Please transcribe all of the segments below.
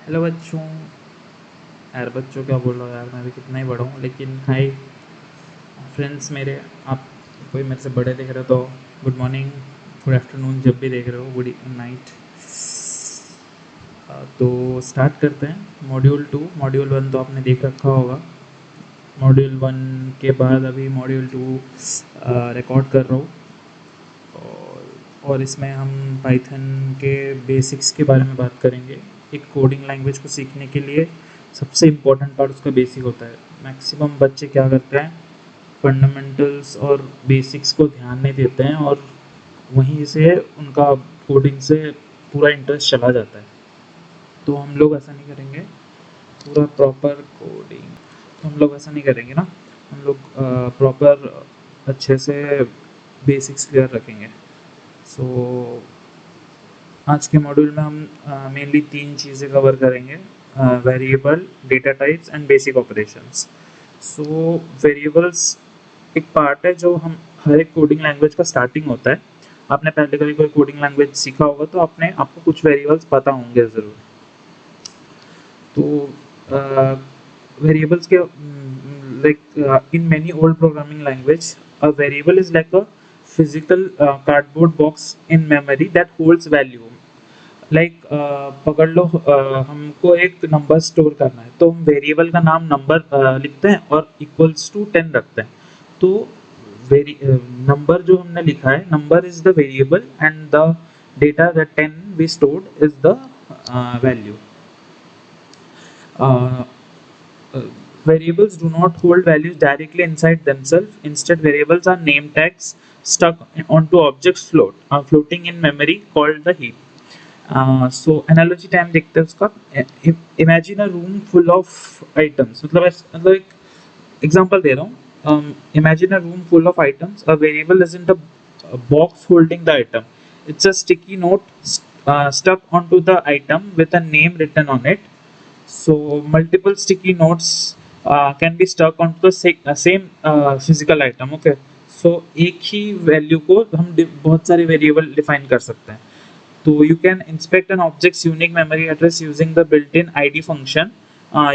Hello बच्चों। यार बच्चों क्या बोल रहा हूँ यार, मैं भी कितना ही बड़ा हूँ। लेकिन हाय फ्रेंड्स मेरे, आप कोई मेरे से बड़े देख रहे हो तो गुड मॉर्निंग, गुड आफ्टरनून, जब भी देख रहे हो गुड नाइट। तो स्टार्ट करते हैं मॉड्यूल 2। मॉड्यूल 1 तो आपने देख रखा होगा। मॉड्यूल 1 के बाद अभी मॉड्यूल 2 रिकॉर्ड कर रहा हूँ। और इसमें हम पाइथन के बेसिक्स के बारे में बात करेंगे। एक कोडिंग लैंग्वेज को सीखने के लिए सबसे इम्पोर्टेंट पार्ट उसका बेसिक होता है। मैक्सिमम बच्चे क्या करते हैं, फंडामेंटल्स और बेसिक्स को ध्यान नहीं देते हैं और वहीं से उनका कोडिंग से पूरा इंटरेस्ट चला जाता है। तो हम लोग ऐसा नहीं करेंगे, पूरा प्रॉपर कोडिंग तो हम लोग ऐसा नहीं करेंगे ना। हम लोग प्रॉपर अच्छे से बेसिक्स क्लियर रखेंगे। सो आज के मॉड्यूल में हम मेनली 3 चीज़ें कवर करेंगे: variable, data types and basic operations. So variables एक पार्ट है जो हम हर एक कोडिंग लैंग्वेज का स्टार्टिंग होता है। आपने पहले कभी कोई कोडिंग लैंग्वेज सीखा होगा तो आपको कुछ वेरिएबल्स पता होंगे ज़रूर। तो वेरिएबल्स के like in many old programming language a variable is like a physical cardboard box in memory that holds value. Like पकड़ लो, हमको एक नंबर स्टोर करना है तो हम वेरिएबल का नाम नंबर लिखते हैं और इक्वल्स टू 10 रखते हैं। तो वेरी नंबर जो हमने लिखा है, number is the variable and the data that 10 we stored is the value. uh, Variables do not hold values directly inside themselves. Instead, variables are name tags stuck onto objects floating in memory called the heap. So analogy time देखते हैं उसका। Imagine a room full of items, मतलब एक example दे रहा हूँ। Imagine a room full of items, a variable isn't a box holding the item. It's a sticky note stuck onto the item with a name written on it. So multiple sticky notes can be stuck onto the same physical item. Okay. So एक ही value को हम बहुत सारे variable define कर सकते हैं। तो you can inspect an object's unique memory address using the built-in ID function.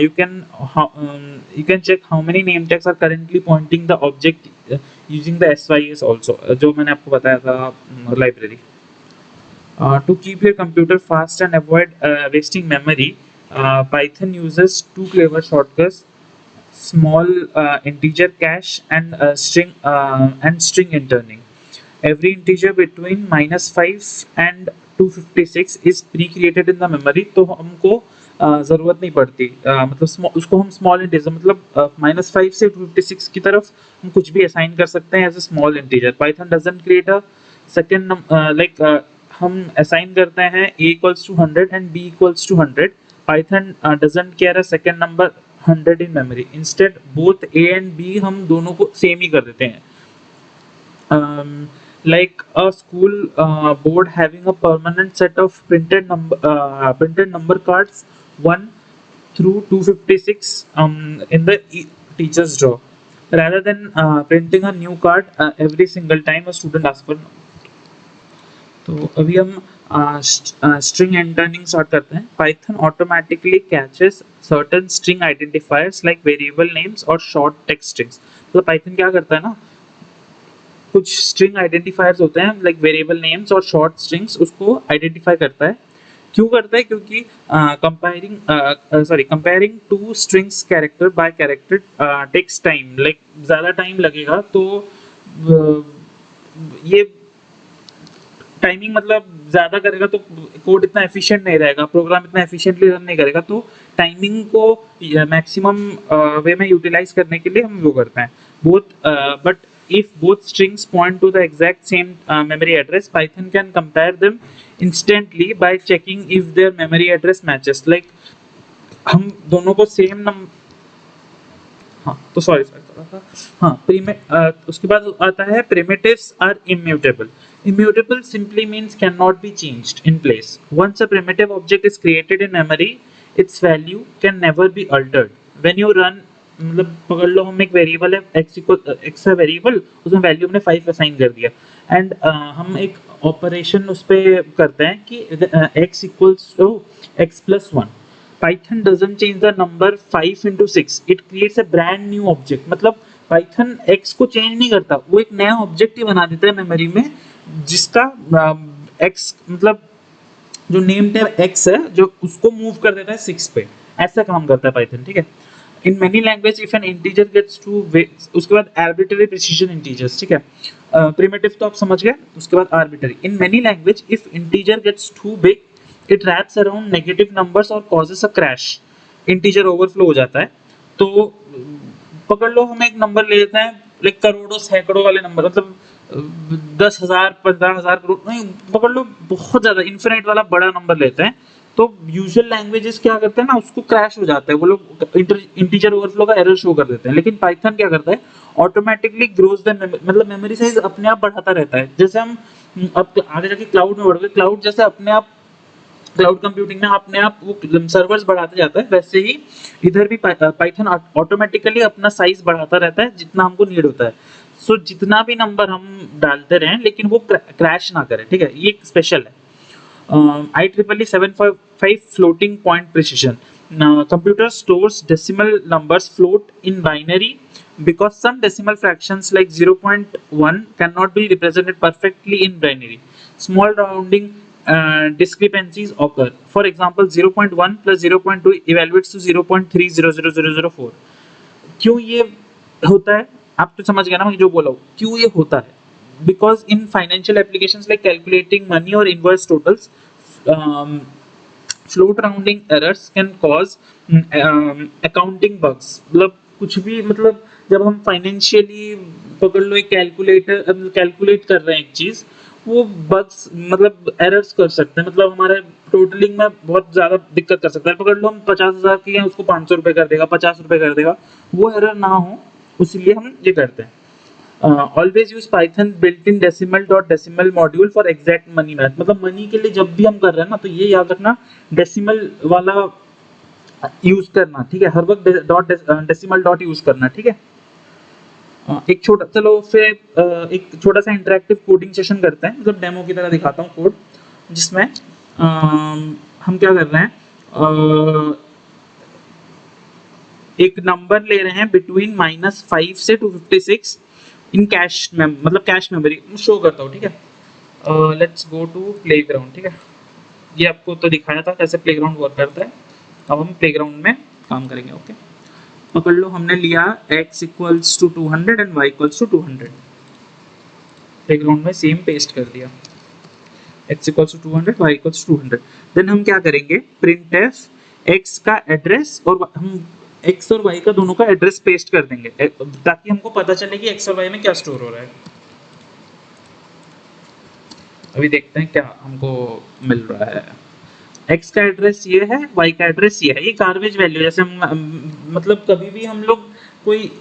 You can check how many name tags are currently pointing the object using the SYS also, जो मैंने आपको बताया था library. To keep your computer fast and avoid wasting memory, Python uses two clever shortcuts: small integer cache and string interning. Every integer between -5 and 256 is pre-created in the memory. तो हमको ज़रूरत नहीं पड़ती, मतलब उसको हम स्मॉल इंटीजर, मतलब -5 से 256 की तरफ हम कुछ भी असाइन कर सकते हैं as a small integer. Python doesn't create a second like हम असाइन करते हैं a equals to 100 and b equals to 100. Python doesn't care a second number 100 in memory. Instead, both a and b हम दोनों को same ही कर देते हैं। Like a school board having a permanent set of printed number cards 1 through 256 in the teacher's drawer, rather than printing a new card every single time a student asks for. तो अभी हम string interning start करते हैं। Python automatically catches certain string identifiers like variable names or short text strings. तो Python क्या करता है ना, कुछ स्ट्रिंग आइडेंटिफायर्स होते हैं लाइक वेरिएबल नेम्स और शॉर्ट स्ट्रिंग्स, उसको आइडेंटिफाई करता है। क्यों करता है? क्योंकि comparing two strings character by character takes time, like ज़्यादा टाइम लगेगा। तो ये टाइमिंग मतलब ज़्यादा करेगा तो कोड इतना एफिशिएंट नहीं रहेगा, प्रोग्राम इतना एफिशिएंटली रन नहीं करेगा। तो टाइमिंग को मैक्सिमम वे में यूटिलाइज करने के लिए हम वो करते हैं both. But if both strings point to the exact same memory address, Python can compare them instantly by checking if their memory address matches. Like हम दोनों को सेम तो सॉरी उसके बाद आता है primitives are immutable. Immutable simply means cannot be changed in place. Once a primitive object is created in memory, its value can never be altered. When you run, मतलब पकड़ लो हम एक वेरिएबल है x है वेरिएबल, उसमें value हमने 5 assign कर दिया एंड हम एक ऑपरेशन उस पर करते हैं कि x equals to x plus 1। Python doesn't change the number 5 into 6, it creates a brand new object. मतलब पाइथन x को चेंज नहीं करता, वो एक नया ऑब्जेक्ट ही बना देता है मेमोरी में, जिसका x मतलब जो नेम टैग x है जो उसको मूव कर देता है 6 पे। ऐसा काम करता है पाइथन, ठीक है। In many language if an integer gets to, उसके बाद आर्बिट्ररी प्रिसीजन इंटीजर्स, ठीक है। प्रिमिटिव तो आप समझ गए, उसके बाद arbitrary. In many language if integer gets too big it wraps around negative numbers और causes a crash, integer overflow हो जाता है। तो पकड़ लो हम एक नंबर ले लेते हैं, लाइक करोड़ों सैकड़ों वाले नंबर, मतलब 10,000 15,000 करोड़ नहीं, पकड़ लो बहुत ज्यादा इन्फिनिट वाला बड़ा नंबर लेते हैं। तो यूजुअल लैंग्वेजेस क्या करते हैं ना, उसको क्रैश हो जाता है, वो लोग इंटीजर ओवरफ्लो का एरर शो कर देते हैं। लेकिन पाइथन क्या करता है, ऑटोमेटिकली ग्रोज द मतलब मेमोरी साइज अपने आप बढ़ाता रहता है। जैसे हम अब आगे जाके क्लाउड में बढ़ गए, क्लाउड जैसे अपने आप क्लाउड कंप्यूटिंग में अपने आप वो सर्वर्स बढ़ाते जाता है, वैसे ही इधर भी पाइथन ऑटोमेटिकली अपना साइज बढ़ाता रहता है जितना हमको नीड होता है। सो जितना भी नंबर हम डालते रहें लेकिन वो क्रैश ना करे, ठीक है, ये एक स्पेशल है। IEEE 755 floating point precision. Now, computer stores decimal numbers float in binary because some decimal fractions like 0.1 cannot be represented perfectly in binary. Small rounding discrepancies occur. For example, 0.1 plus 0.2 evaluates to 0.300004. क्यों ये होता है, आप तो समझ गए ना मैं जो बोला हूँ, क्यों ये होता है? Because in financial applications like calculating money or invoice totals, float rounding errors can cause accounting bugs। मतलब कुछ भी, मतलब जब हम फाइनेंशियली पकड़ लो एक कैलकुलेट कर रहे हैं एक चीज, वो बग्स मतलब एरर्स कर सकते हैं, मतलब हमारे टोटलिंग में बहुत ज्यादा दिक्कत कर सकता है। पकड़ लो हम 50,000 की है, उसको 500 रुपए कर देगा, 50 रुपए कर देगा, वो एरर ना हो इसलिए हम ये करते हैं। Always use Python built in decimal dot decimal module for exact money math. मतलब मनी के लिए जब भी हम कर रहे हैं ना, तो ये याद रखना डेसिमल वाला यूज करना, ठीक है, हर वक्त डॉट डेसिमल डॉट यूज करना, ठीक है। एक छोटा, चलो फिर एक छोटा सा इंटरेक्टिव कोडिंग सेशन करते हैं, मतलब डेमो की तरह दिखाता हूँ कोड, जिसमें हम क्या कर रहे हैं, एक नंबर ले रहे हैं बिटवीन -5 से 256 इन कैश में, मतलब कैश मेमोरी शो करता हूँ, ठीक है। लेट्स गो टू प्लेग्राउंड, ठीक है। ये आपको तो दिखाया था कैसे प्लेग्राउंड वर्क करता है, अब हम प्लेग्राउंड में काम करेंगे, ओके। पकड़ लो हमने लिया x equals to 200 and y equals to 200, playground में सेम पेस्ट कर दिया, x equals to 200 y equals to 200। Then हम क्या करेंगे, printf x का एड्रेस और हम x और y का दोनों का एड्रेस पेस्ट कर देंगे ताकि हमको पता चले कि x और y में क्या स्टोर हो रहा है। अभी देखते हैं क्या हमको मिल रहा है। x का एड्रेस ये है, y का एड्रेस ये है, ये गार्बेज वैल्यू, जैसे हम मतलब कभी भी हम लोग कोई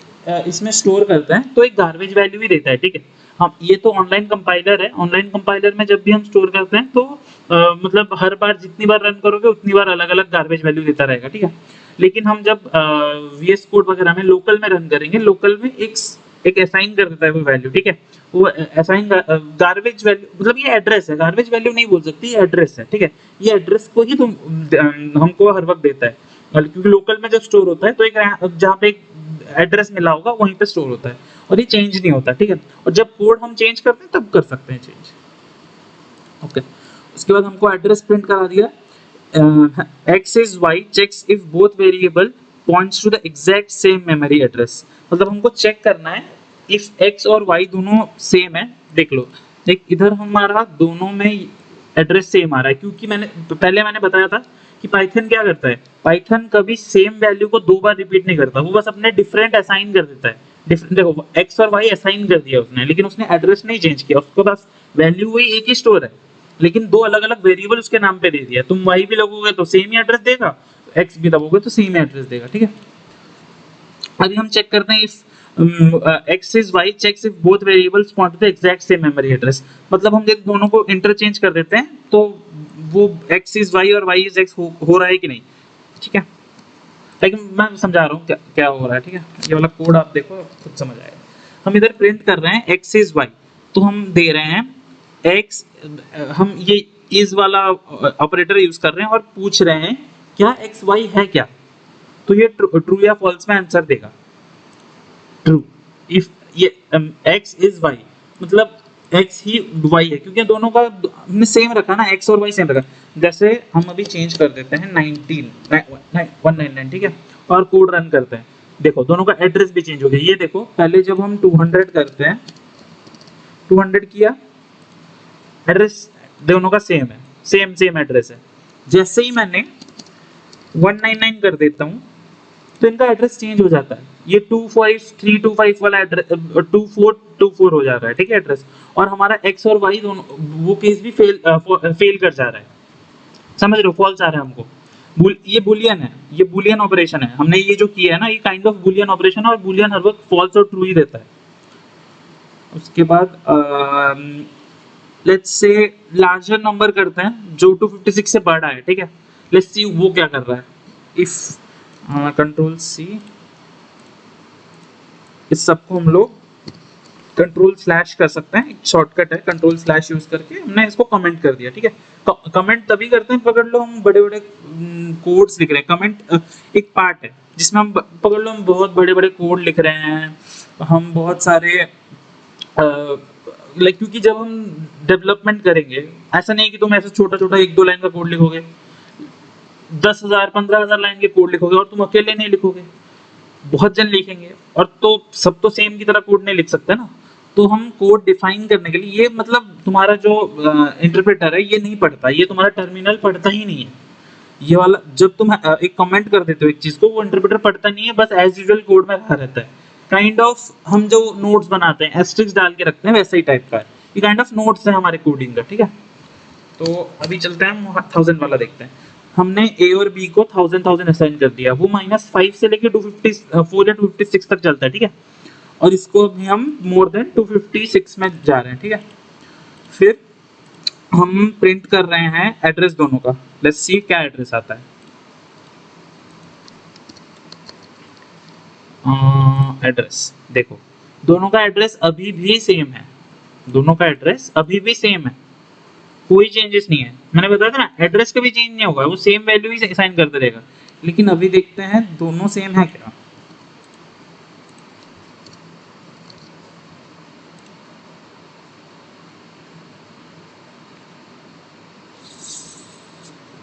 इसमें स्टोर करते हैं तो एक गार्बेज वैल्यू ही देता है, ठीक है। हम ये तो ऑनलाइन कंपाइलर है, ऑनलाइन कंपाइलर में जब भी हम स्टोर करते हैं तो मतलब हर बार जितनी बार रन करोगे उतनी बार अलग अलग गार्बेज वैल्यू देता रहेगा, ठीक है। लेकिन हम जब VS कोड वगैरह में लोकल में रन करेंगे, लोकल में एक असाइन कर देता है वो वैल्यू, ठीक है। वो असाइन गार्बेज वैल्यू, मतलब ये एड्रेस है, गार्बेज वैल्यू नहीं बोल सकती, ये एड्रेस है, ठीक है। ये एड्रेस को ही तुम हमको हर वक्त देता है, क्योंकि लोकल में जब स्टोर होता है तो एक जहाँ पे एक एड्रेस मिला होगा वहीं पे स्टोर होता है और ये चेंज नहीं होता, ठीक है। और जब कोड हम चेंज करते हैं तब कर सकते हैं चेंज, ओके। उसके बाद हमको एड्रेस प्रिंट करा दिया, x is y checks if both variable points to the exact same memory address। मतलब हमको चेक करना है if x और y दोनों सेम है। देख लो, देख इधर हमारा दोनों में एड्रेस सेम आ रहा है, क्योंकि मैंने बताया था कि पाइथन क्या करता है, पाइथन कभी सेम वैल्यू को दो बार रिपीट नहीं करता, वो बस अपने डिफरेंट असाइन कर देता है। देखो x और y असाइन कर दिया उसने, लेकिन उसने एड्रेस नहीं चेंज किया, उसके पास वैल्यू वही एक ही स्टोर है, लेकिन दो अलग अलग वेरिएबल उसके नाम पे दे दिया। तुम y भी लगोगे तो सेम ही एड्रेस देगा, x भी दबोगे तो सेम एड्रेस देगा, ठीक है। अभी हम चेक करते हैं if x is y checks if both variables point to the exact same memory address। मतलब हम जब दोनों को इंटरचेंज कर देते हैं तो वो x is y और y is x हो रहा है कि नहीं, ठीक है। लेकिन मैं समझा रहा हूँ क्या हो रहा है, ठीक है। ये वाला कोड आप देखो खुद समझ आएगा। हम इधर प्रिंट कर रहे हैं x is y, तो हम दे रहे हैं x, हम ये is वाला ऑपरेटर यूज कर रहे हैं और पूछ रहे हैं क्या एक्स वाई है क्या, तो ये ट्रू या फॉल्स में आंसर देगा। ट्रू इफ ये x इज y, मतलब x ही y है, क्योंकि दोनों का हमने सेम रखा ना, x और y सेम रखा। जैसे हम अभी चेंज कर देते हैं 199, ठीक है, और कोड रन करते हैं, देखो दोनों का एड्रेस भी चेंज हो गया। ये देखो पहले जब हम 200 करते हैं, 200 किया, एड्रेस दोनों का सेम है, सेम एड्रेस है। जैसे ही मैंने 199 कर देता हूँ तो इनका एड्रेस चेंज हो जाता है, ये 25325 वाला एड्रेस 2424 हो जा रहा है, ठीक है एड्रेस, और हमारा x और y दोनों वो केस भी फेल कर जा रहा है, समझ रहे हो, फॉल्स आ रहा है हमको। ये बुलियन है, ये बुलियन ऑपरेशन है, हमने ये जो किया है ना, ये काइंड ऑफ बुलियन ऑपरेशन है, और बुलियन हर वक्त फॉल्स और ट्रू ही देता है। उसके बाद लेट्स से लार्जर नंबर करते हैं जो 256 से बड़ा है, ठीक है, लेट्स सी वो क्या कर रहा है। इफ कंट्रोल सी, इस सबको हम लोग कंट्रोल स्लैश कर सकते हैं, एक शॉर्टकट है, कंट्रोल स्लैश यूज करके हमने इसको कमेंट कर दिया, ठीक है। कमेंट तभी करते हैं, पकड़ लो हम बड़े बड़े कोड्स लिख रहे हैं, कमेंट एक पार्ट है जिसमें हम पकड़ लो हम बहुत बड़े बड़े कोड लिख रहे हैं, हम बहुत सारे लाइक, क्योंकि जब हम डेवलपमेंट करेंगे, ऐसा नहीं है कि तुम ऐसे छोटा छोटा 1-2 लाइन का कोड लिखोगे, 10,000 15,000 लाइन के कोड लिखोगे, और तुम अकेले नहीं लिखोगे, बहुत जन लिखेंगे, और तो सब तो सेम की तरह कोड नहीं लिख सकते ना। तो हम कोड डिफाइन करने के लिए, ये मतलब तुम्हारा जो इंटरप्रेटर है ये नहीं पढ़ता, ये तुम्हारा टर्मिनल पढ़ता ही नहीं है, ये वाला जब तुम एक कमेंट कर देते हो एक चीज को, वो इंटरप्रेटर पढ़ता नहीं है, बस एज यूजुअल कोड में रहा रहता है। काइंड ऑफ हम जो नोट्स बनाते हैं एस्ट्रिक्स डाल के रखते हैं, वैसा ही टाइप का है ये, काइंड ऑफ नोट्स है हमारे कोडिंग का, ठीक है। तो अभी चलते हैं हम 1000 वाला देखते हैं। हमने a और b को 1000 असाइन कर दिया, वो -5 से लेके 254 या 256 तक चलता है, ठीक है, और इसको अभी हम मोर देन 256 में जा रहे हैं, ठीक है। फिर हम प्रिंट कर रहे हैं एड्रेस दोनों का, लेट्स सी क्या एड्रेस आता है। एड्रेस देखो, दोनों का एड्रेस अभी भी सेम है, दोनों का एड्रेस अभी भी सेम है, कोई चेंजेस नहीं है। मैंने बताया था ना, एड्रेस कभी चेंज नहीं होगा, वो सेम वैल्यू ही असाइन करते रहेगा। लेकिन अभी देखते हैं दोनों सेम है क्या।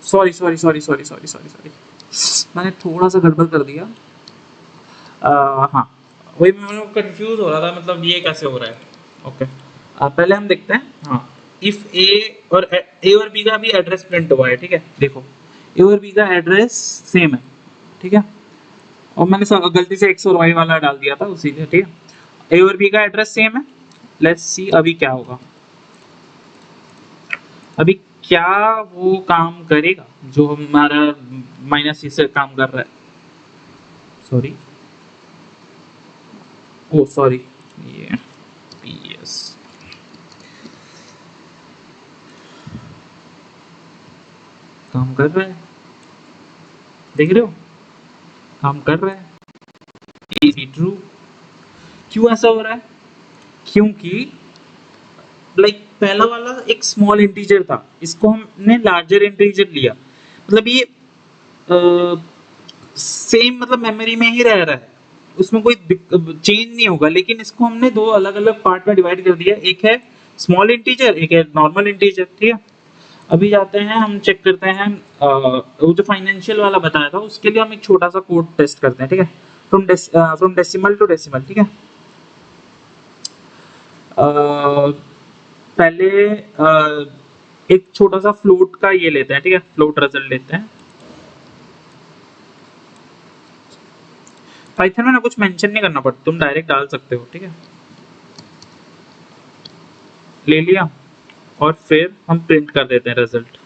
सॉरी, मैंने थोड़ा सा गड़बड़ कर दिया। हाँ, वही मैं कंफ्यूज हो रहा था, मतलब ये कैसे हो रहा है। ओके, पहले हम देखते हैं। हाँ, इफ ए और बी का भी एड्रेस प्रिंट हुआ है, ठीक है, देखो ए और बी का एड्रेस सेम है, ठीक है, और मैंने गलती से एक्स और वाई वाला डाल दिया था उसी से, ठीक है। ए और बी का एड्रेस सेम है, लेट्स सी अभी क्या होगा। अभी क्या वो काम करेगा जो हमारा -c से काम कर रहा है, सॉरी ये PS काम कर रहा है, देख रहे हो, काम कर रहा है, ट्रू। क्यों ऐसा हो रहा है, क्योंकि लाइक पहला वाला एक स्मॉल इंटीजर था, इसको हमने लार्जर इंटीजर लिया, मतलब ये सेम मतलब मेमोरी में ही रह रहा है, उसमें कोई चेंज नहीं होगा, लेकिन इसको हमने दो अलग अलग पार्ट में डिवाइड कर दिया, एक है स्मॉल इंटीजर, एक है नॉर्मल इंटीजर, ठीक है। अभी जाते हैं हम चेक करते हैं, वो जो फाइनेंशियल वाला बताया था उसके लिए हम एक छोटा सा कोड टेस्ट करते हैं, ठीक है, फ्रॉम डेसिमल टू डेसिमल, ठीक है। पहले एक छोटा सा फ्लोट का ये लेते हैं, ठीक है, फ्लोट रिजल्ट लेते हैं। पाइथन में ना कुछ मेंशन नहीं करना पड़ता, तुम डायरेक्ट डाल सकते हो, ठीक है। ले लिया, और फिर हम प्रिंट कर देते हैं रिजल्ट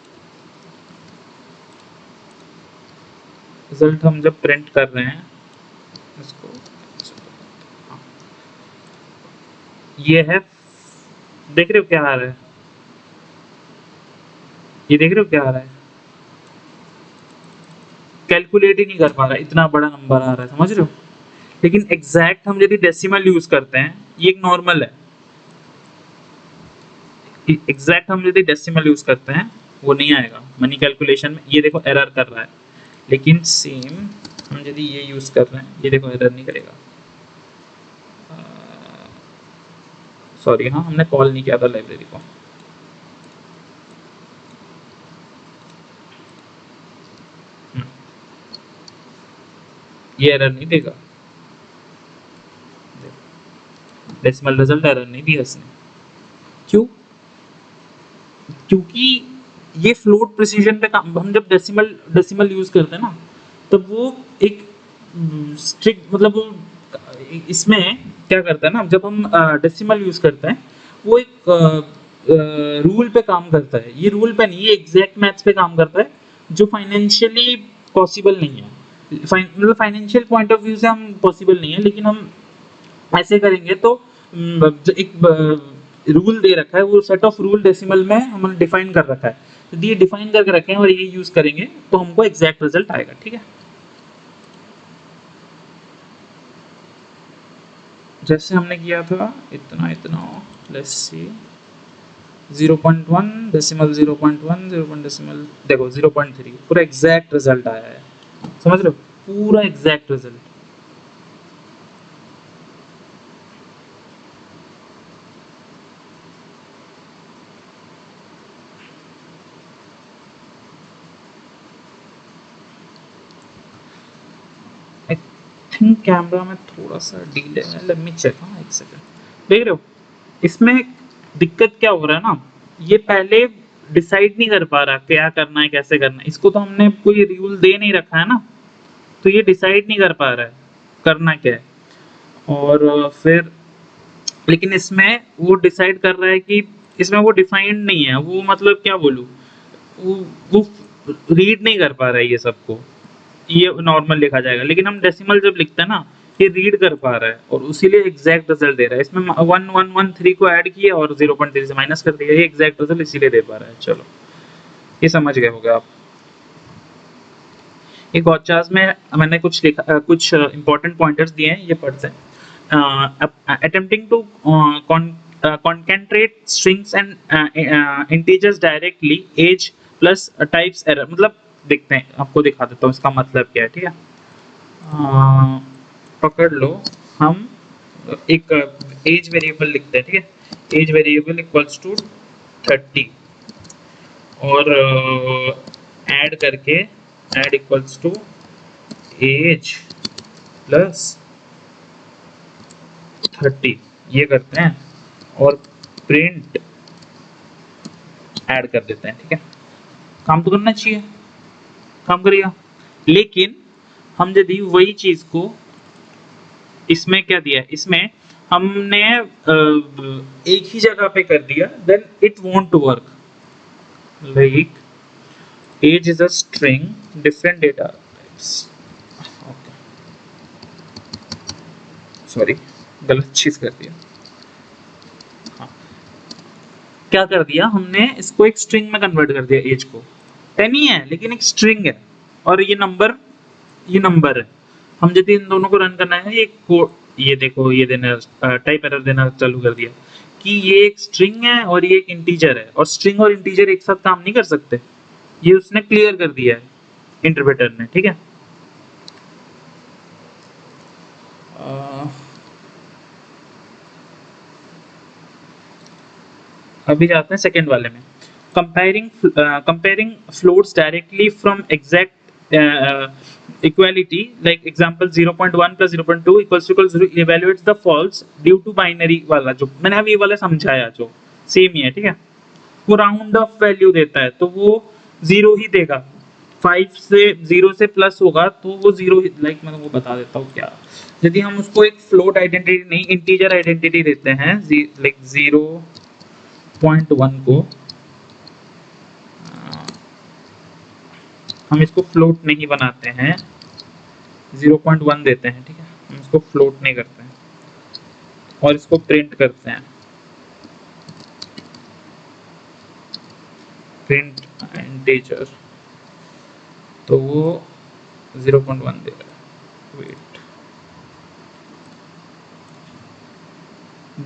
हम जब प्रिंट कर रहे हैं इसको, ये है, देख रहे हो क्या आ रहा है, ये देख रहे हो क्या आ रहा है, कैलकुलेट ही नहीं कर पा रहा, इतना बड़ा नंबर आ रहा है, समझ रहे हो। लेकिन एग्जैक्ट हम यदि डेसिमल यूज करते हैं, ये एक नॉर्मल है, एग्जैक्ट हम यदि डेसिमल यूज करते हैं वो नहीं आएगा मनी कैलकुलेशन में, ये देखो एरर कर रहा है। लेकिन सेम हम यदि ये यूज़ कर रहे हैं, ये देखो एरर नहीं करेगा। सॉरी, हाँ हमने कॉल नहीं किया था लाइब्रेरी को। ये एरर नहीं देगा, डेसिमल रिजल्ट एरर नहीं दिया इसने। क्यों? क्योंकि ये फ्लोट प्रिसीजन पे काम, हम जब डेसिमल डेसिमल यूज करते हैं ना, तब वो एक स्ट्रिक्ट, मतलब वो इसमें क्या करता है ना, जब हम डेसिमल यूज करते हैं, वो एक रूल पे काम करता है। ये रूल पे नहीं, ये एग्जैक्ट मैथ्स पे काम करता है, जो फाइनेंशियली पॉसिबल नहीं है। मतलब फाइनेंशियल पॉइंट ऑफ व्यू से हम पॉसिबल नहीं है, लेकिन हम ऐसे करेंगे तो एक रूल दे रखा है, वो सेट ऑफ रूल डेसिमल में हमने डिफाइन कर रखा है, तो ये डिफाइन करके रखे हैं और ये यूज करेंगे तो हमको एग्जैक्ट रिजल्ट आएगा। ठीक है, जैसे हमने किया था इतना इतना, लेट्स सी 0.1 डेसिमल 0.1 0. डेसिमल देखो 0.3, पूरा एग्जैक्ट रिजल्ट आया है, समझ रहे हो, पूरा एग्जैक्ट रिजल्ट। थिंक कैमरा में थोड़ा सा डीले है, लेट मी चेक। हाँ एक सेकंड, देख रहे हो इसमें दिक्कत क्या हो रहा है ना, ये पहले डिसाइड नहीं कर पा रहा क्या करना है कैसे करना है, इसको तो हमने कोई रूल दे नहीं रखा है ना, तो ये डिसाइड नहीं कर पा रहा है करना क्या है। और फिर लेकिन इसमें वो डिसाइड कर रहा है कि इसमें वो डिफाइंड नहीं है, वो मतलब क्या बोलूं, वो रीड नहीं कर पा रहा है ये सबको, ये नॉर्मल लिखा जाएगा, लेकिन हम डेसिमल जब लिखते हैं ना, ये रीड कर पा रहा है और इसीलिए एग्जैक्ट रिजल्ट दे रहा है। इसमें 1113 को ऐड किया और 0.3 से माइनस कर दिया, ये एग्जैक्ट रिजल्ट इसीलिए दे पा रहा है। चलो ये समझ गए होगे आप। एक गॉचास में मैंने कुछ लिखा, कुछ इंपॉर्टेंट पॉइंटर्स दिए हैं, ये पढ़ते हैं। Attempting to concatenate strings and integers directly, age plus types error, मतलब देखते हैं, आपको दिखा देता हूँ इसका मतलब क्या है। ठीक है, पकड़ लो, हम एक एज वेरिएबल लिखते हैं। ठीक है, एज वेरिएबल इक्वल्स टू 30 और ऐड करके add equals to age plus 30 ये करते हैं और प्रिंट ऐड कर देते हैं। ठीक है, काम तो करना चाहिए, काम करेगा, लेकिन हम यदि वही चीज को इसमें क्या दिया है, इसमें हमने एक ही जगह पे कर दिया, then it won't work. Like age is a string, different data types. Okay. Sorry, गलत चीज कर दिया। हाँ, क्या कर दिया हमने, इसको एक स्ट्रिंग में कन्वर्ट कर दिया, एज को 10 ही है लेकिन एक स्ट्रिंग है, और ये नंबर है। हम यदि इन दोनों को रन करना है, ये कोड, ये देखो ये देना टाइप एरर देना चालू कर दिया कि ये एक स्ट्रिंग है और ये एक इंटीजर है, और स्ट्रिंग और इंटीजर एक साथ काम नहीं कर सकते, ये उसने क्लियर कर दिया है इंटरप्रेटर ने। ठीक है, अभी जाते हैं सेकंड वाले में, comparing floats directly from exact equality, like example 0.1 plus 0.2 equals to 0 evaluates the false due to binary वाला, जो मैंने अभी ये वाला समझाया, जो सेम ही है। ठीक है, वो राउंड ऑफ वैल्यू देता है तो वो 0 ही देगा, 5 से 0 से प्लस होगा तो वो 0 ही, लाइक मैं वो बता देता हूँ क्या, यदि हम उसको एक फ्लोट आइडेंटिटी नहीं इंटीजर आइडेंटिटी देते हैं, लाइक 0.1 को हम इसको फ्लोट नहीं बनाते हैं, 0.1 देते हैं। ठीक है, हम इसको फ्लोट नहीं करते हैं और इसको प्रिंट करते हैं, प्रिंट इंटीजर, तो वो 0.1 दे रहा है। वेट,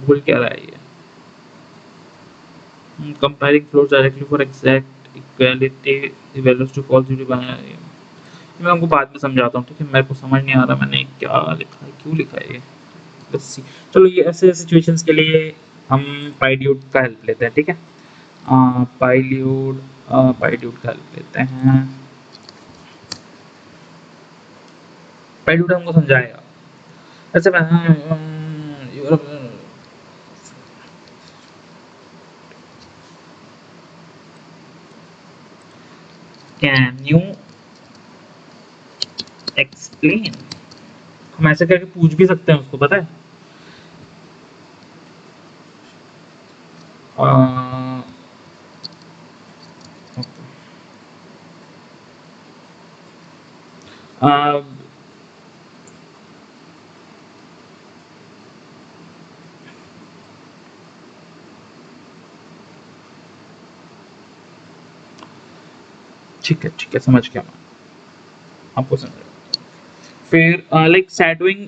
भूल क्या रहा है ये, comparing floats directly for exact equality values to false due to binary, मैं आपको बाद में समझाता हूँ, ठीक है? मेरे को समझ नहीं आ रहा मैंने क्या लिखा है, क्यों लिखा है ये। Let's see. चलो ये ऐसे सिचुएशंस के लिए हम पाइड्यूड का हेल्प लेते हैं, ठीक है? पाइड्यूड का हेल्प लेते हैं। पाइड्यूड हमको समझाएगा। अच्छा मैं कैन यू एक्सप्लेन, हम ऐसे करके पूछ भी सकते हैं उसको, पता है? ठीक है, समझ गया मैं, आपको समझ। फिर like shadowing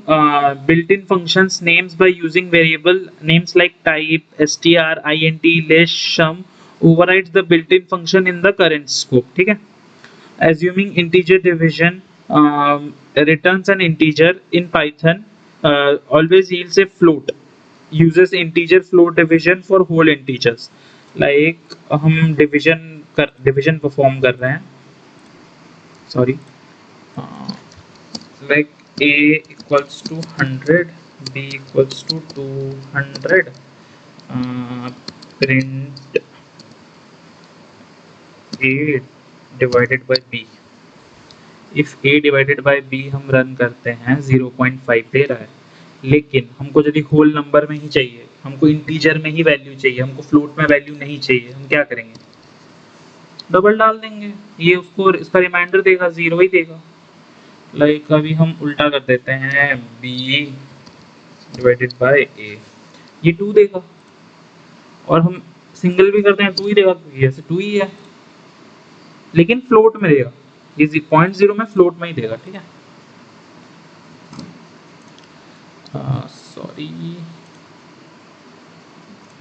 built-in functions names by using variable names like type, str, int, less, sum overrides the built-in function in the current scope, ठीक है? Assuming integer division returns an integer in Python always yields a float, uses integer float division for whole integers, like हम division perform कर रहे हैं, sorry, like a equals to 100, b equals to 200, print a divided by b. if a divided by b हम run करते हैं 0.5 दे रहा है, लेकिन हमको यदि होल नंबर में ही चाहिए, हमको इंटीजर में ही वैल्यू चाहिए, हमको फ्लोट में वैल्यू नहीं चाहिए, हम क्या करेंगे? डबल डाल देंगे, ये उसको इसका रिमाइंडर देगा, 0 ही देगा। लाइक अभी हम उल्टा कर देते हैं, b डिवाइडेड बाय a, ये 2 देगा, और हम सिंगल भी करते हैं 2 ही देगा, क्योंकि ऐसे 2 ही है, लेकिन फ्लोट में देगा, ये 0.0 में फ्लोट में ही देगा, ठीक है? सॉरी,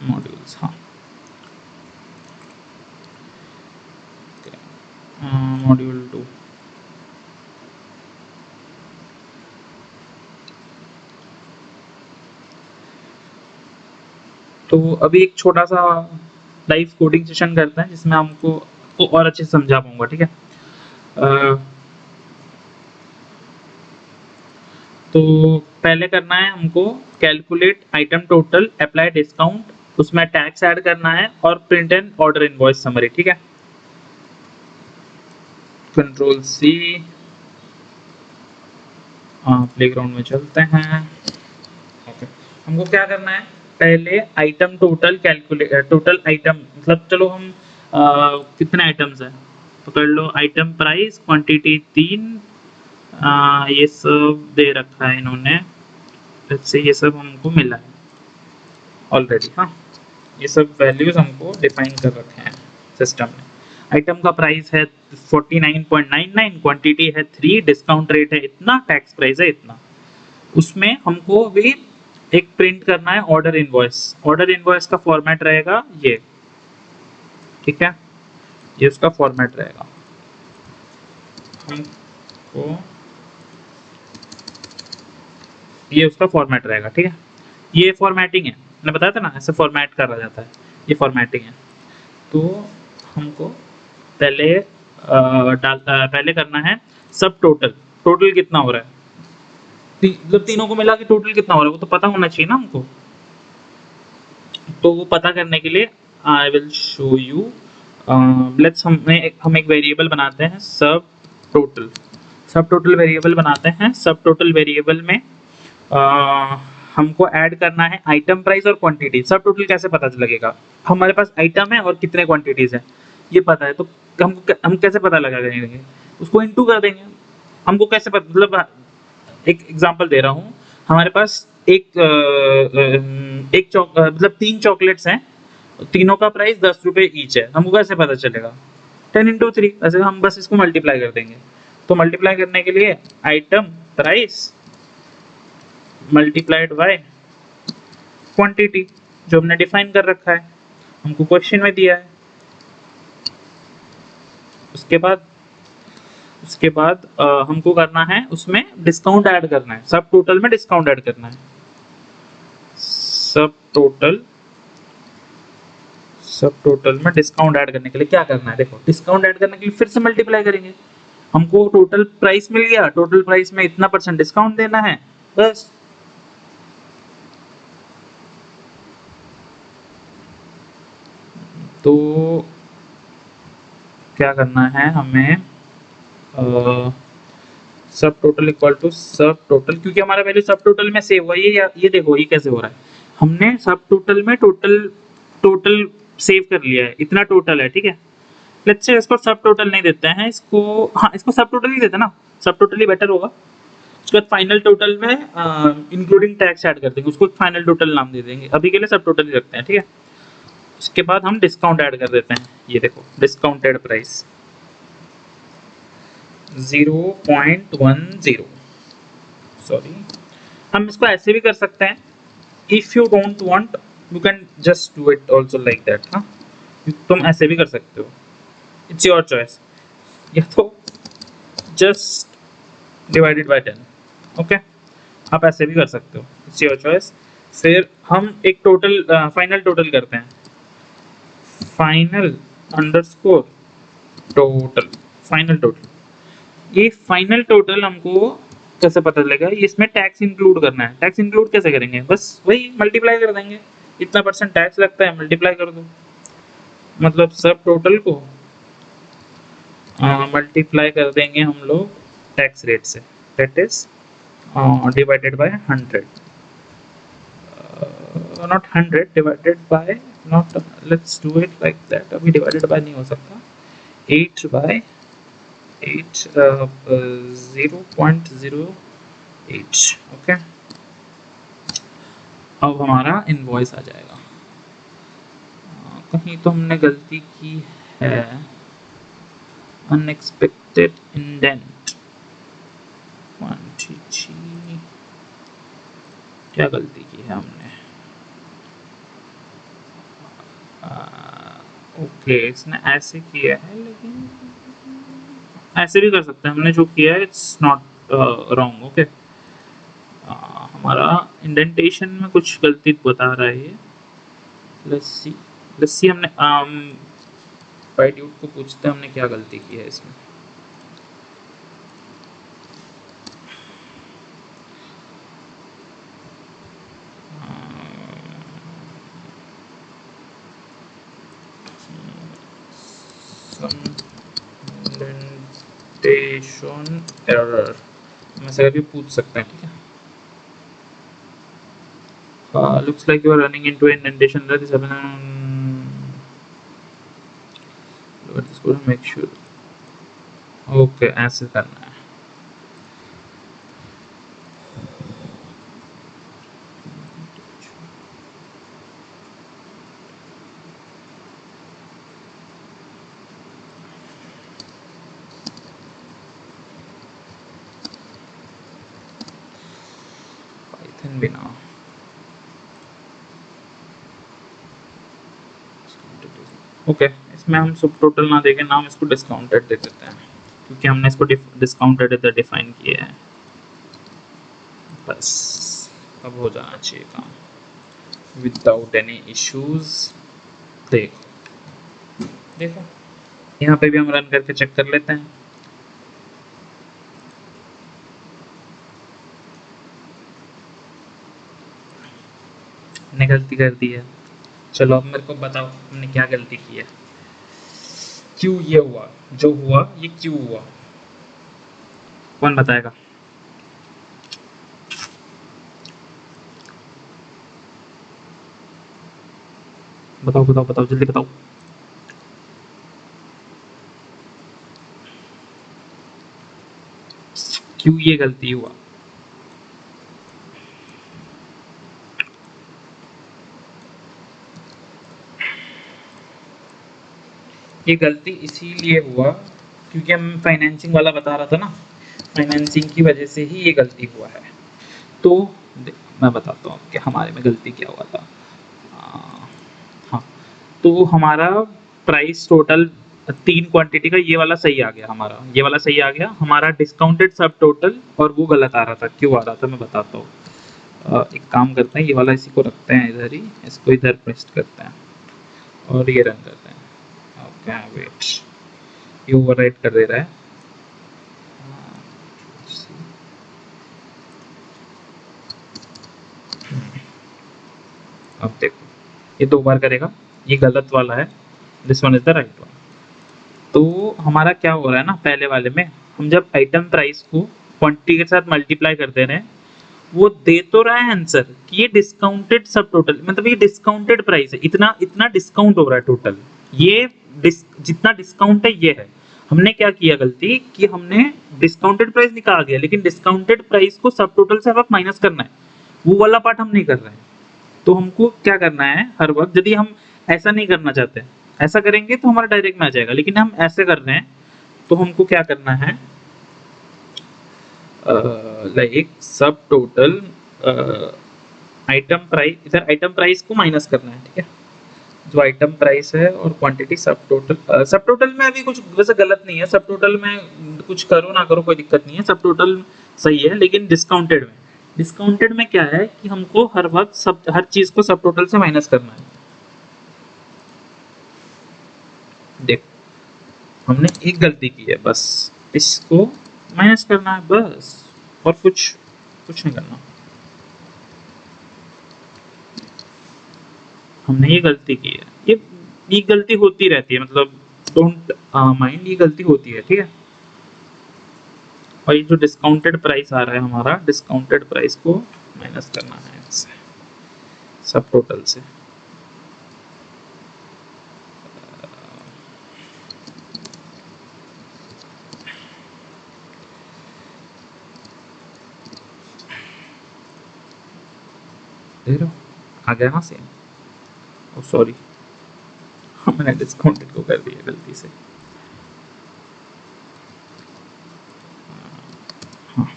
मॉड्यूल्स, हाँ, मॉड्यूल 2। तो अभी एक छोटा सा लाइव कोडिंग सेशन करते हैं, जिसमें हमको और अच्छे से समझा पाऊंगा, ठीक है? तो पहले करना है हमको calculate item total apply discount, उसमें टैक्स ऐड करना है, और print and order invoice summary, ठीक है? कंट्रोल सी, प्लेग्राउंड में चलते हैं। ओके, हमको क्या करना है, पहले item total calculate, total item मतलब, चलो हम कितने आइटम्स हैं तो कर लो, आइटम प्राइस, क्वांटिटी 3, ये सब दे रखा है इन्होंने, से ये सब हमको मिला है ऑलरेडी, हाँ, ये सब वैल्यूज हमको डिफाइन कर रखे हैं सिस्टम में। आइटम का प्राइस है 49.99, क्वांटिटी है 3, डिस्काउंट रेट है इतना, टैक्स प्राइस है इतना। उसमें हमको भी एक प्रिंट करना है ऑर्डर इनवॉइस। ऑर्डर इनवॉइस का फॉर्मेट रहेगा ये, ठीक है? ये उसका फॉर्मेट रहेगा। हमको ये उसका फॉर्मेट रहेगा, ठीक है? ये फॉर्मेटिंग है, मैंने बताया था ना, ऐसे फॉर्मेट करा जाता है, ये फॉर्मेटिंग है। तो हमको पहले पहले करना है सब टोटल, टोटल कितना हो रहा है, मतलब तीनों को मिला के टोटल कितना हो रहा है वो तो पता होना चाहिए ना हमको। तो वो पता करने के लिए I will show you, let's हम एक वेरिएबल बनाते हैं सब टोटल वेरिएबल बनाते हैं। सब टोटल वेरिएबल में हमको ऐड करना है आइटम प्राइस और क्वांटिटी। सब टोटल कैसे पता लगेगा, हमारे पास आइटम है और कितने क्वांटिटीज है ये पता है, तो हम कैसे पता लगा देंगे, उसको इनटू कर देंगे। हमको कैसे पता, मतलब एक एग्जांपल दे रहा हूँ, हमारे पास मतलब 3 चॉकलेट्स हैं, तीनों का प्राइस 10 रुपए ईच है, हमको कैसे पता चलेगा? 10 इंटू 3, ऐसे हम बस इसको मल्टीप्लाई कर देंगे। तो मल्टीप्लाई करने के लिए item price multiplied by quantity, जो हमने डिफाइन कर रखा है, हमको क्वेश्चन में दिया है। उसके बाद उसके बाद हमको करना है उसमें डिस्काउंट ऐड करना है, सब टोटल में डिस्काउंट ऐड करना है। सब टोटल में डिस्काउंट ऐड करने के लिए क्या करना है, देखो डिस्काउंट ऐड करने के लिए फिर से मल्टीप्लाई करेंगे। हमको टोटल प्राइस मिल गया, टोटल प्राइस में इतना % डिस्काउंट देना है, बस। तो क्या करना है हमें, सब टोटल इक्वल टू सब टोटल, क्योंकि हमारा वैल्यू सब टोटल में सेव हुआ। ये देखो ये कैसे हो रहा है, हमने सब टोटल में टोटल सेव कर लिया है, इतना टोटल है, ठीक है। लेट्स से इसको सब टोटल नहीं देते हैं, इसको हाँ इसको सब टोटल ही देते ना, सब टोटल ही बेटर होगा। उसके बाद फाइनल टोटल में इंक्लूडिंग टैक्स ऐड कर देंगे, उसको फाइनल टोटल नाम दे देंगे, अभी के लिए सब टोटल ही रखते हैं, ठीक है। उसके बाद हम डिस्काउंट ऐड कर देते हैं, ये देखो डिस्काउंटेड प्राइस 0.10, सॉरी। हम इसको ऐसे भी कर सकते हैं, if you don't want you can just do it also like that. हाँ, तुम ऐसे भी कर सकते हो, इट्स योर चॉइस, या तो जस्ट डिवाइडेड बाय 10, ओके, आप ऐसे भी कर सकते हो, इट्स योर चॉइस। फिर हम एक टोटल फाइनल टोटल करते हैं, final underscore total, final total. ये फाइनल टोटल हमको कैसे पता चलेगा, इसमें टैक्स इंक्लूड करना है। टैक्स इंक्लूड कैसे करेंगे, बस वही मल्टीप्लाई कर देंगे, इतना % टैक्स लगता है, मल्टीप्लाई कर दो, मतलब सब टोटल को मल्टीप्लाई कर देंगे हम लोग टैक्स रेट से, that is divided by 100, not 100 divided by, not let's do it like that, अभी डिवाइडेड बाय नहीं हो सकता, 8 by 8 0.08, ओके। अब हमारा इनवॉइस आ जाएगा। कहीं तो हमने गलती की है, अनएक्सपेक्टेड इंडेंट 133, क्या गलती की है हमने, ओके इसने ऐसे किया है, लेकिन ऐसे भी कर सकते हैं, हमने जो किया है इट्स नॉट रॉन्ग, ओके। हमारा इंडेंटेशन में कुछ गलती बता रहा है ये, लेट्स सी हमने बाइट्यूट को पूछते हैं हमने क्या गलती की है इसमें। इंडेंटेशन एरर में से भी पूछ सकते हैं, ठीक है। Looks like you are running into an indentation that is make sure, okay ऐसे करना है। पाइथन बिना ओके, इसमें हम सब टोटल ना देके नाम इसको डिस्काउंटेड दे देते हैं, क्योंकि हमने इसको डिस्काउंटेड इधर डिफाइन किया है, बस अब हो जाना चाहिए काम विदाउट एनी इश्यूज। देखो यहाँ पे भी हम रन करके चेक कर लेते हैं, हमने गलती कर दी है। चलो अब मेरे को बताओ हमने क्या गलती की है, क्यों ये हुआ, जो हुआ ये क्यों हुआ, कौन बताएगा। बताओ बताओ बताओ जल्दी बताओ। क्यों ये गलती हुआ, ये गलती इसीलिए हुआ क्योंकि हम फाइनेंसिंग वाला बता रहा था ना, फाइनेंसिंग की वजह से ही ये गलती हुआ है। तो मैं बताता हूँ कि हमारे में गलती क्या हुआ था। हाँ, तो हमारा प्राइस टोटल तीन क्वांटिटी का ये वाला सही आ गया हमारा, ये वाला सही आ गया हमारा। डिस्काउंटेड सब टोटल और वो गलत आ रहा था, क्यों आ रहा था मैं बताता हूँ। एक काम करते हैं, ये वाला इसी को रखते हैं इधर ही, इसको इधर पेस्ट करते हैं और ये रन करते हैं। ओके वेट, ये ओवरराइट कर दे रहा है। अब देखो ये 2 बार करेगा, ये गलत वाला है, this one is the right one. तो हमारा क्या हो रहा है ना, पहले वाले में हम जब आइटम प्राइस को क्वांटिटी के साथ मल्टीप्लाई कर दे रहे हैं, वो दे तो रहा है आंसर कि ये डिस्काउंटेड सब टोटल, मतलब ये डिस्काउंटेड प्राइस है, इतना इतना डिस्काउंट हो रहा है टोटल, ये जितना डिस्काउंट है ये है। हमने क्या किया गलती कि हमने डिस्काउंटेड प्राइस निकाल दिया, लेकिन डिस्काउंटेड प्राइस को सब टोटल से अब माइनस करना है, वो वाला पार्ट हम नहीं कर रहे हैं। तो हमको क्या करना है हर वक्त, यदि हम ऐसा नहीं करना चाहते, ऐसा करेंगे तो हमारा डायरेक्ट में आ जाएगा, लेकिन हम ऐसे कर रहे हैं तो हमको क्या करना है, लाइक सब टोटल आइटम प्राइस, इधर आइटम प्राइस को माइनस करना है, ठीक है। जो आइटम प्राइस है और क्वांटिटी सब टोटल में अभी कुछ वैसे गलत नहीं है, सब टोटल में कुछ करो ना करो कोई दिक्कत नहीं है, सब टोटल सही है। लेकिन डिस्काउंटेड में क्या है कि हमको हर वक्त सब हर चीज को सब टोटल से माइनस करना है। देख हमने एक गलती की है, बस इसको माइनस करना है बस, और कुछ नहीं करना। हमने ये गलती की है, ये गलती होती रहती है, मतलब डोंट माइंड, ये गलती होती है, ठीक है। और ये जो डिस्काउंटेड प्राइस आ रहा है हमारा, डिस्काउंटेड प्राइस को माइनस करना है इससे, सब टोटल से। देख रहे हो आ गया ना सेम। ओ सॉरी मैंने डिस्काउंटेड को कर दिया गलती से। हाँ